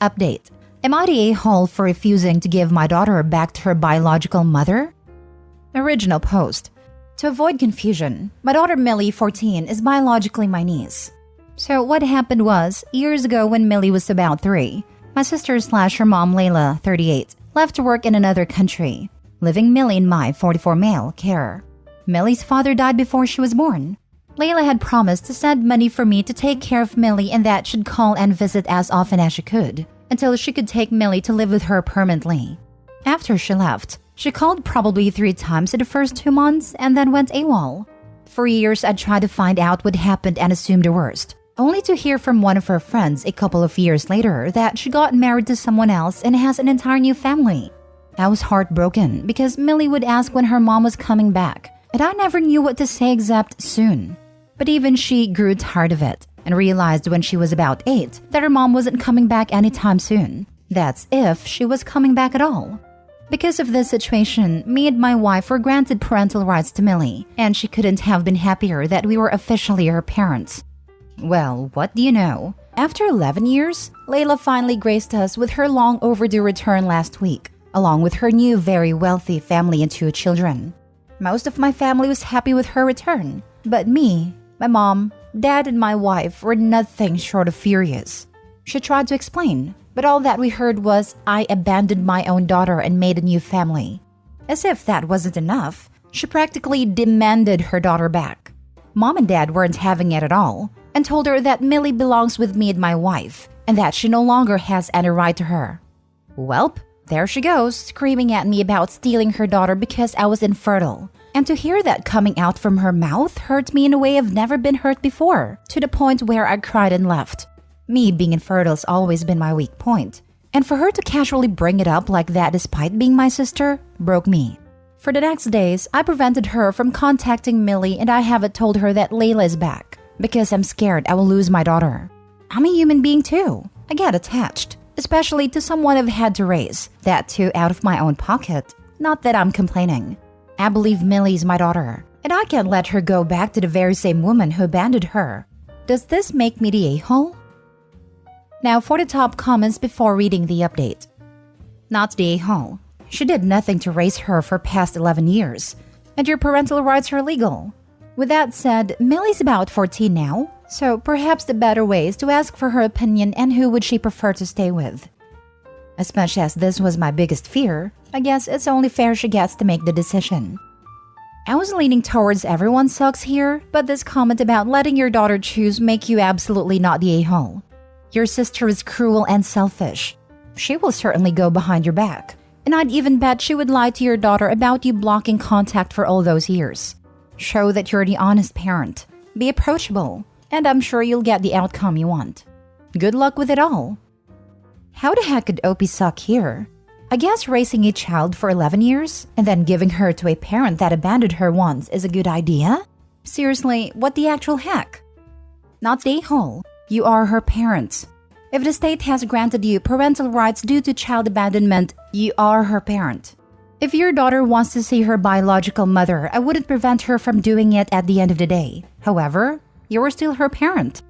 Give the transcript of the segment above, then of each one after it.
Update. Am I the a-hole for refusing to give my daughter back to her biological mother? Original post. To avoid confusion, my daughter Millie, 14, is biologically my niece. So what happened was, years ago when Millie was about 3, my sister/her mom Layla, 38, left to work in another country, leaving Millie in my 44 male care. Millie's father died before she was born. Layla had promised to send money for me to take care of Millie and that she'd call and visit as often as she could, until she could take Millie to live with her permanently. After she left, she called probably 3 times in the first 2 months and then went AWOL. For years, I'd tried to find out what happened and assume the worst, only to hear from one of her friends a couple of years later that she got married to someone else and has an entire new family. I was heartbroken because Millie would ask when her mom was coming back, and I never knew what to say except soon. But even she grew tired of it and realized when she was about 8 that her mom wasn't coming back anytime soon. That's if she was coming back at all. Because of this situation, me and my wife were granted parental rights to Millie, and she couldn't have been happier that we were officially her parents. Well, what do you know? After 11 years, Layla finally graced us with her long overdue return last week, along with her new very wealthy family and 2 children. Most of my family was happy with her return, but me, my mom, dad, and my wife were nothing short of furious. She tried to explain, but all that we heard was I abandoned my own daughter and made a new family. As if that wasn't enough, she practically demanded her daughter back. Mom and dad weren't having it at all, and told her that Millie belongs with me and my wife, and that she no longer has any right to her. Welp, there she goes, screaming at me about stealing her daughter because I was infertile. And to hear that coming out from her mouth hurt me in a way I've never been hurt before, to the point where I cried and left. Me being infertile's always been my weak point, and for her to casually bring it up like that despite being my sister, broke me. For the next days, I prevented her from contacting Millie, and I haven't told her that Layla is back, because I'm scared I will lose my daughter. I'm a human being too. I get attached, especially to someone I've had to raise, that too out of my own pocket. Not that I'm complaining. I believe Millie's my daughter, and I can't let her go back to the very same woman who abandoned her. Does this make me the a-hole? Now for the top comments before reading the update. Not the a-hole. She did nothing to raise her for past 11 years, and your parental rights are legal. With that said, Millie's about 14 now, so perhaps the better way is to ask for her opinion and who would she prefer to stay with. As much as this was my biggest fear, I guess it's only fair she gets to make the decision. I was leaning towards everyone sucks here, but this comment about letting your daughter choose make you absolutely not the a-hole. Your sister is cruel and selfish. She will certainly go behind your back, and I'd even bet she would lie to your daughter about you blocking contact for all those years. Show that you're the honest parent, be approachable, and I'm sure you'll get the outcome you want. Good luck with it all. How the heck could OP suck here? I guess raising a child for 11 years and then giving her to a parent that abandoned her once is a good idea? Seriously, what the actual heck? Not the a-hole. You are her parent. If the state has granted you parental rights due to child abandonment, you are her parent. If your daughter wants to see her biological mother, I wouldn't prevent her from doing it at the end of the day. However, you are still her parent.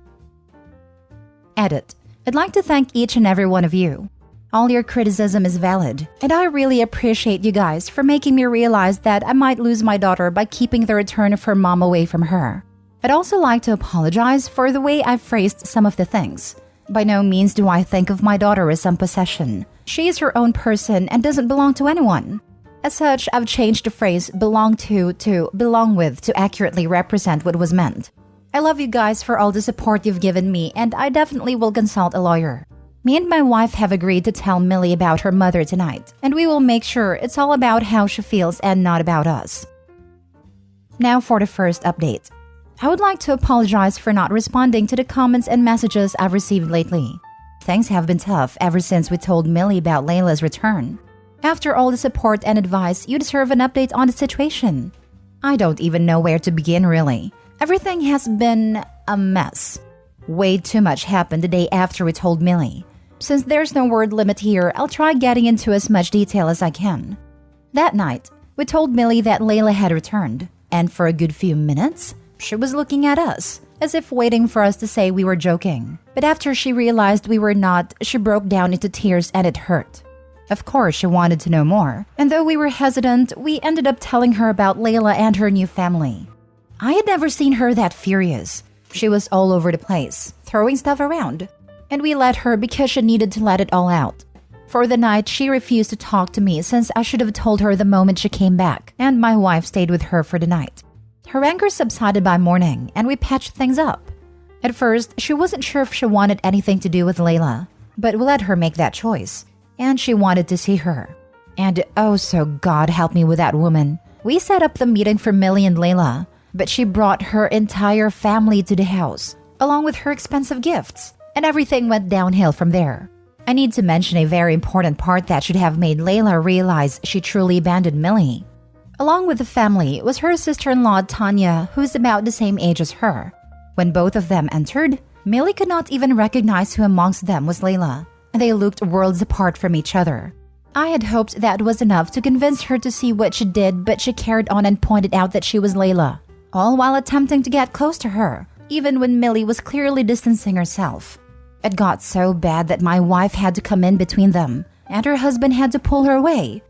Edit. I'd like to thank each and every one of you. All your criticism is valid, and I really appreciate you guys for making me realize that I might lose my daughter by keeping the return of her mom away from her. I'd also like to apologize for the way I've phrased some of the things. By no means do I think of my daughter as some possession. She is her own person and doesn't belong to anyone. As such, I've changed the phrase belong to belong with to accurately represent what was meant. I love you guys for all the support you've given me, and I definitely will consult a lawyer. Me and my wife have agreed to tell Millie about her mother tonight, and we will make sure it's all about how she feels and not about us. Now for the first update. I would like to apologize for not responding to the comments and messages I've received lately. Things have been tough ever since we told Millie about Layla's return. After all the support and advice, you deserve an update on the situation. I don't even know where to begin, really. Everything has been a mess. Way too much happened the day after we told Millie. Since there's no word limit here, I'll try getting into as much detail as I can. That night, we told Millie that Layla had returned, and for a good few minutes, she was looking at us, as if waiting for us to say we were joking. But after she realized we were not, she broke down into tears and it hurt. Of course, she wanted to know more, and though we were hesitant, we ended up telling her about Layla and her new family. I had never seen her that furious. She was all over the place, throwing stuff around, and we let her because she needed to let it all out. For the night, she refused to talk to me since I should have told her the moment she came back, and my wife stayed with her for the night. Her anger subsided by morning, and we patched things up. At first, she wasn't sure if she wanted anything to do with Layla, but we let her make that choice, and she wanted to see her. And oh, so God help me with that woman. We set up the meeting for Millie and Layla, but she brought her entire family to the house, along with her expensive gifts, and everything went downhill from there. I need to mention a very important part that should have made Layla realize she truly abandoned Millie. Along with the family was her sister-in-law Tanya, who's about the same age as her. When both of them entered, Millie could not even recognize who amongst them was Layla, and they looked worlds apart from each other. I had hoped that was enough to convince her to see what she did, but she carried on and pointed out that she was Layla, all while attempting to get close to her, even when Millie was clearly distancing herself. It got so bad that my wife had to come in between them, and her husband had to pull her away.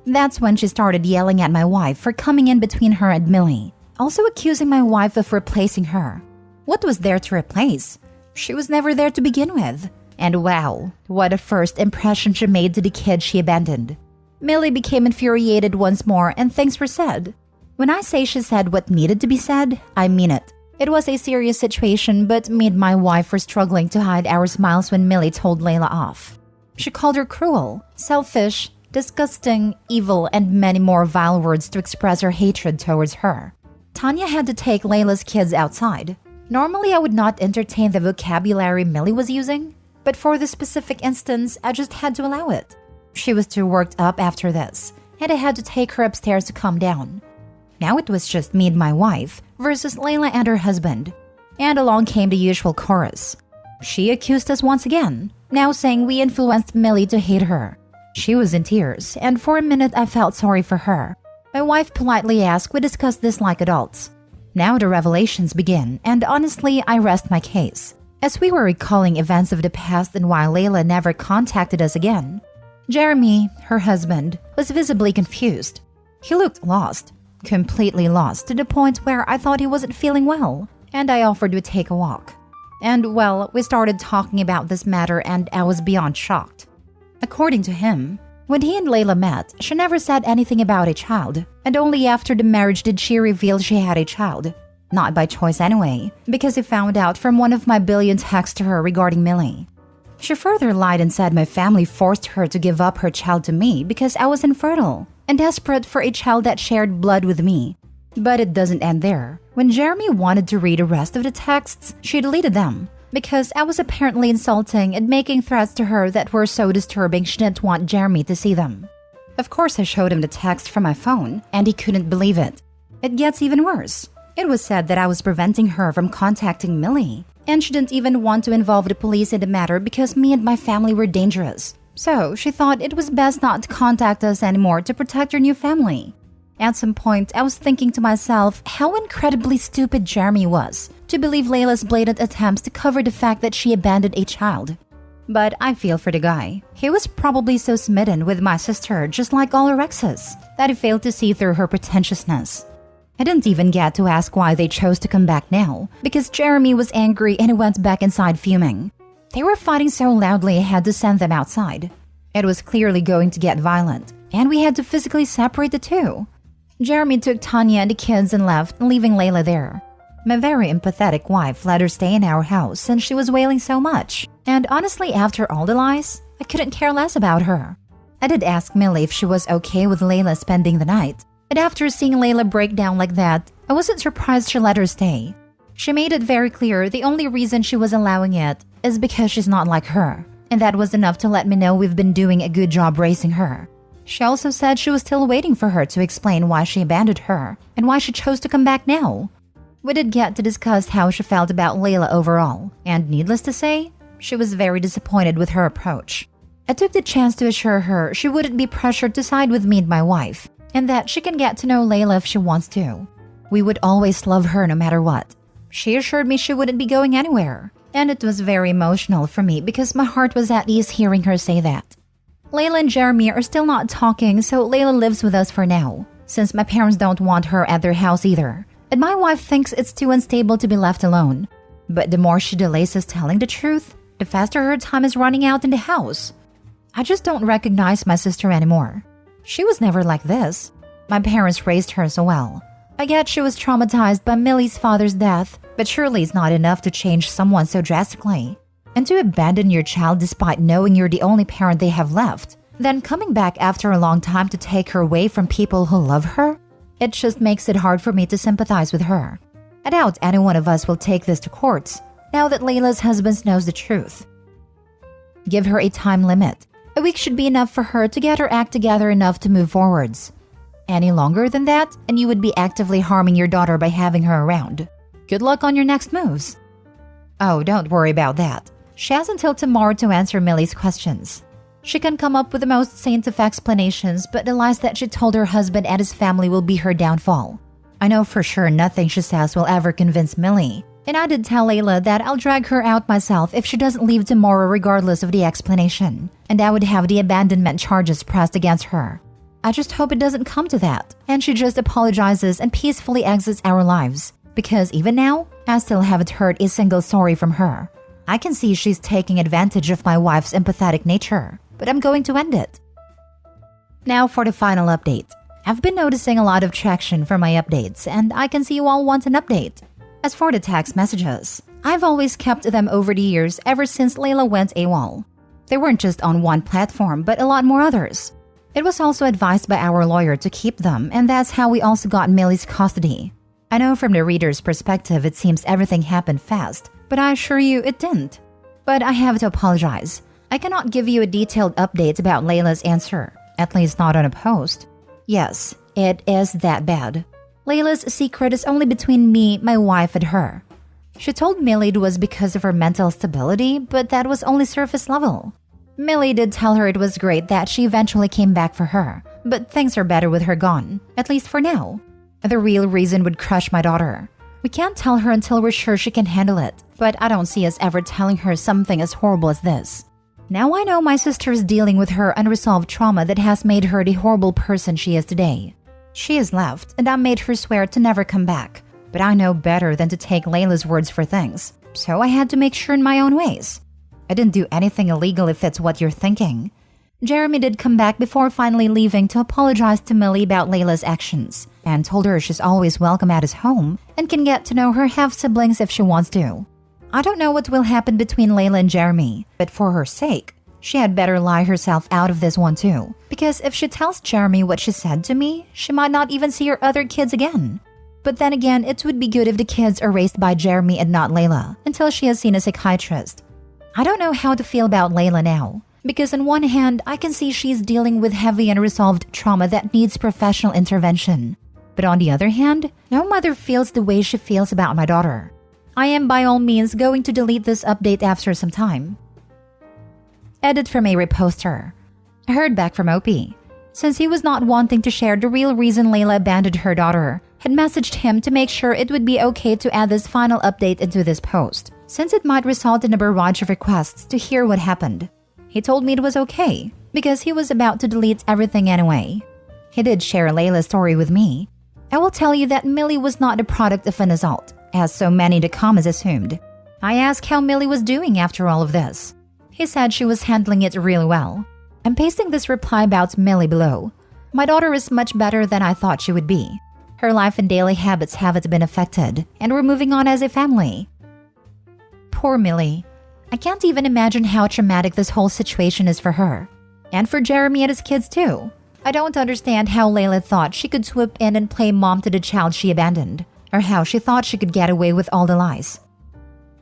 That's when she started yelling at my wife for coming in between her and Millie, also accusing my wife of replacing her. What was there to replace? She was never there to begin with. And wow, what a first impression she made to the kid she abandoned. Millie became infuriated once more and things were said. When I say she said what needed to be said, I mean it. It was a serious situation, but me and my wife were struggling to hide our smiles when Millie told Layla off. She called her cruel, selfish, disgusting, evil, and many more vile words to express her hatred towards her. Tanya had to take Layla's kids outside. Normally, I would not entertain the vocabulary Millie was using, but for this specific instance, I just had to allow it. She was too worked up after this, and I had to take her upstairs to calm down. Now it was just me and my wife versus Layla and her husband, and along came the usual chorus. She accused us once again, now saying we influenced Millie to hate her. She was in tears, and for a minute I felt sorry for her. My wife politely asked we discuss this like adults. Now the revelations begin, and honestly, I rest my case. As we were recalling events of the past and why Layla never contacted us again, Jeremy, her husband, was visibly confused. He looked lost, completely lost, to the point where I thought he wasn't feeling well, and I offered to take a walk. And well, we started talking about this matter and I was beyond shocked. According to him, when he and Layla met, she never said anything about a child, and only after the marriage did she reveal she had a child. Not by choice anyway, because he found out from one of my billion texts to her regarding Millie. She further lied and said my family forced her to give up her child to me because I was infertile and desperate for a child that shared blood with me. But it doesn't end there. When Jeremy wanted to read the rest of the texts, she deleted them because I was apparently insulting and making threats to her that were so disturbing she didn't want Jeremy to see them. Of course, I showed him the text from my phone, and he couldn't believe it. It gets even worse. It was said that I was preventing her from contacting Millie, and she didn't even want to involve the police in the matter because me and my family were dangerous. So she thought it was best not to contact us anymore to protect her new family. At some point, I was thinking to myself how incredibly stupid Jeremy was to believe Layla's blatant attempts to cover the fact that she abandoned a child. But I feel for the guy. He was probably so smitten with my sister, just like all her exes, that he failed to see through her pretentiousness. I didn't even get to ask why they chose to come back now, because Jeremy was angry and he went back inside fuming. They were fighting so loudly I had to send them outside. It was clearly going to get violent, and we had to physically separate the two. Jeremy took Tanya and the kids and left, leaving Layla there. My very empathetic wife let her stay in our house since she was wailing so much. And honestly, after all the lies, I couldn't care less about her. I did ask Millie if she was okay with Layla spending the night. But after seeing Layla break down like that, I wasn't surprised she let her stay. She made it very clear the only reason she was allowing it is because she's not like her. And that was enough to let me know we've been doing a good job raising her. She also said she was still waiting for her to explain why she abandoned her and why she chose to come back now. We did get to discuss how she felt about Layla overall, and needless to say, she was very disappointed with her approach. I took the chance to assure her she wouldn't be pressured to side with me and my wife, and that she can get to know Layla if she wants to. We would always love her no matter what. She assured me she wouldn't be going anywhere, And it was very emotional for me because my heart was at ease hearing her say that. Layla and Jeremy are still not talking, so Layla lives with us for now, since my parents don't want her at their house either. And my wife thinks it's too unstable to be left alone. But the more she delays us telling the truth, the faster her time is running out in the house. I just don't recognize my sister anymore. She was never like this. My parents raised her so well. I get she was traumatized by Millie's father's death, but surely it's not enough to change someone so drastically. And to abandon your child despite knowing you're the only parent they have left, then coming back after a long time to take her away from people who love her? It just makes it hard for me to sympathize with her. I doubt any one of us will take this to courts, now that Layla's husband knows the truth. Give her a time limit. A week should be enough for her to get her act together enough to move forwards. Any longer than that, and you would be actively harming your daughter by having her around. Good luck on your next moves. Oh, don't worry about that. She has until tomorrow to answer Millie's questions. She can come up with the most saint of explanations, but the lies that she told her husband and his family will be her downfall. I know for sure nothing she says will ever convince Millie, and I did tell Layla that I'll drag her out myself if she doesn't leave tomorrow regardless of the explanation, and I would have the abandonment charges pressed against her. I just hope it doesn't come to that, and she just apologizes and peacefully exits our lives, because even now, I still haven't heard a single sorry from her. I can see she's taking advantage of my wife's empathetic nature, but I'm going to end it. Now for the final update. I've been noticing a lot of traction for my updates, and I can see you all want an update. As for the text messages, I've always kept them over the years ever since Layla went AWOL. They weren't just on one platform, but a lot more others. It was also advised by our lawyer to keep them, and that's how we also got Millie's custody. I know from the reader's perspective it seems everything happened fast, but I assure you it didn't. But I have to apologize. I cannot give you a detailed update about Layla's answer, at least not on a post. Yes, it is that bad. Layla's secret is only between me, my wife, and her. She told Millie it was because of her mental stability, but that was only surface level. Millie did tell her it was great that she eventually came back for her, but things are better with her gone, at least for now. The real reason would crush my daughter. We can't tell her until we're sure she can handle it, but I don't see us ever telling her something as horrible as this. Now I know my sister is dealing with her unresolved trauma that has made her the horrible person she is today. She has left, and I made her swear to never come back, but I know better than to take Layla's words for things, so I had to make sure in my own ways. I didn't do anything illegal if it's what you're thinking. Jeremy did come back before finally leaving to apologize to Millie about Layla's actions, and told her she's always welcome at his home and can get to know her half-siblings if she wants to. I don't know what will happen between Layla and Jeremy, but for her sake, she had better lie herself out of this one too, because if she tells Jeremy what she said to me, she might not even see her other kids again. But then again, it would be good if the kids are raised by Jeremy and not Layla, until she has seen a psychiatrist. I don't know how to feel about Layla now, because on one hand, I can see she's dealing with heavy unresolved trauma that needs professional intervention. But on the other hand, no mother feels the way she feels about my daughter. I am by all means going to delete this update after some time. Edit from a reposter. I heard back from Opie. Since he was not wanting to share the real reason Layla abandoned her daughter, had messaged him to make sure it would be okay to add this final update into this post, since it might result in a barrage of requests to hear what happened. He told me it was okay, because he was about to delete everything anyway. He did share Layla's story with me. I will tell you that Millie was not the product of an assault, as so many to come as assumed. I asked how Millie was doing after all of this. He said she was handling it really well. I'm pasting this reply about Millie below. My daughter is much better than I thought she would be. Her life and daily habits haven't been affected, and we're moving on as a family. Poor Millie. I can't even imagine how traumatic this whole situation is for her. And for Jeremy and his kids too. I don't understand how Layla thought she could swoop in and play mom to the child she abandoned, or how she thought she could get away with all the lies.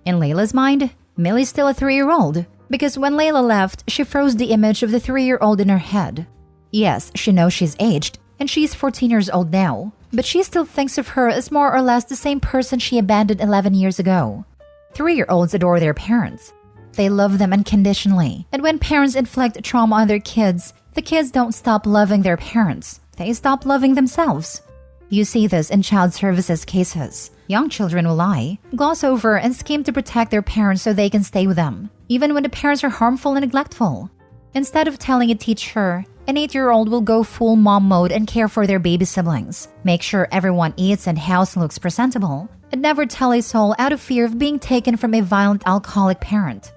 In Layla's mind, Millie's still a 3-year-old, because when Layla left, she froze the image of the 3-year-old in her head. Yes, she knows she's aged, and she's 14 years old now, but she still thinks of her as more or less the same person she abandoned 11 years ago. 3-year-olds adore their parents. They love them unconditionally, and when parents inflict trauma on their kids, the kids don't stop loving their parents. They stop loving themselves. You see this in child services cases. Young children will lie, gloss over, and scheme to protect their parents so they can stay with them, even when the parents are harmful and neglectful. Instead of telling a teacher, an 8-year-old will go full mom mode and care for their baby siblings, make sure everyone eats and house looks presentable, and never tell a soul out of fear of being taken from a violent alcoholic parent.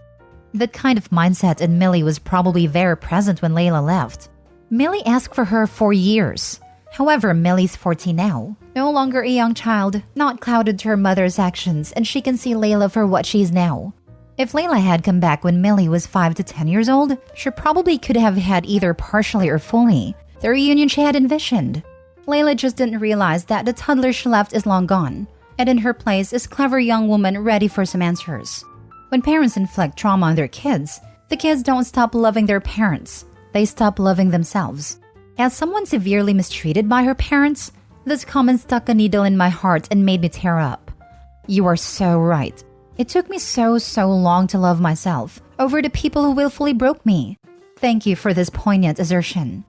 That kind of mindset in Millie was probably very present when Layla left. Millie asked for her for years. However, Millie's 14 now, no longer a young child, not clouded to her mother's actions, and she can see Layla for what she is now. If Layla had come back when Millie was 5 to 10 years old, she probably could have had either partially or fully the reunion she had envisioned. Layla just didn't realize that the toddler she left is long gone, and in her place is a clever young woman ready for some answers. When parents inflict trauma on their kids, the kids don't stop loving their parents, they stop loving themselves. As someone severely mistreated by her parents, this comment stuck a needle in my heart and made me tear up. You are so right. It took me so long to love myself over the people who willfully broke me. Thank you for this poignant assertion.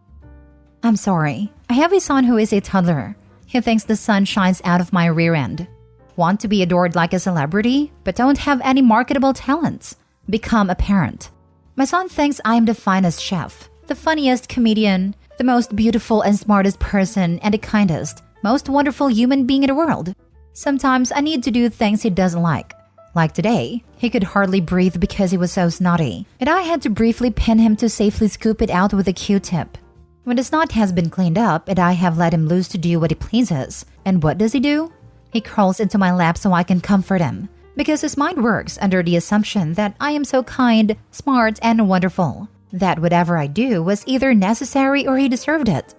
I'm sorry. I have a son who is a toddler. He thinks the sun shines out of my rear end. Want to be adored like a celebrity, but don't have any marketable talents. Become a parent. My son thinks I am the finest chef, the funniest comedian, the most beautiful and smartest person, and the kindest, most wonderful human being in the world. Sometimes I need to do things he doesn't like. Like today, he could hardly breathe because he was so snotty, and I had to briefly pin him to safely scoop it out with a Q-tip. When the snot has been cleaned up and I have let him loose to do what he pleases, and what does he do? He crawls into my lap so I can comfort him, because his mind works under the assumption that I am so kind, smart, and wonderful, that whatever I do was either necessary or he deserved it.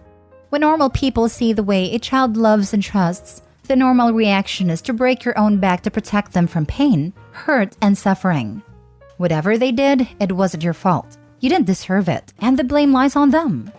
When normal people see the way a child loves and trusts, the normal reaction is to break your own back to protect them from pain, hurt, and suffering. Whatever they did, it wasn't your fault. You didn't deserve it, and the blame lies on them.